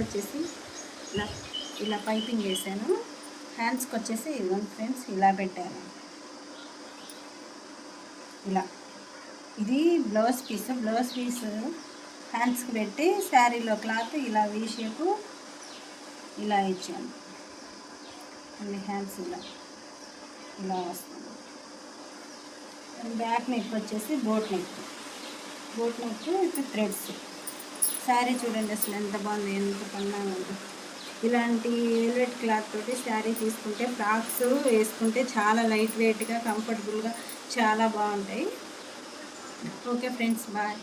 వచ్చేసి ఇలా ఇలా పైపింగ్ వేసాను. హ్యాండ్స్కి వచ్చేసి ఇదిగోండి ఫ్రెండ్స్ ఇలా పెట్టాను. ఇలా ఇది బ్లౌజ్ పీస్ హ్యాండ్స్కి పెట్టి శారీలో క్లాత్ ఇలా వీ షేపు ఇలా ఇచ్చాను. అన్ని హ్యాండ్స్ ఇలా వస్తుంది. బ్యాక్ నెక్ వచ్చేసి boat neck with threads. Sari చూడండి అసలు ఎంత బాగుంది, ఎంత పన్నాగా ఉంది. ఇలాంటి వెల్వెట్ క్లాత్ తోటి శారీ తీసుకుంటే ఫ్రాక్స్ వేసుకుంటే చాలా లైట్ వెయిట్గా కంఫర్టబుల్గా చాలా బాగుంటాయి. Okay friends, bye.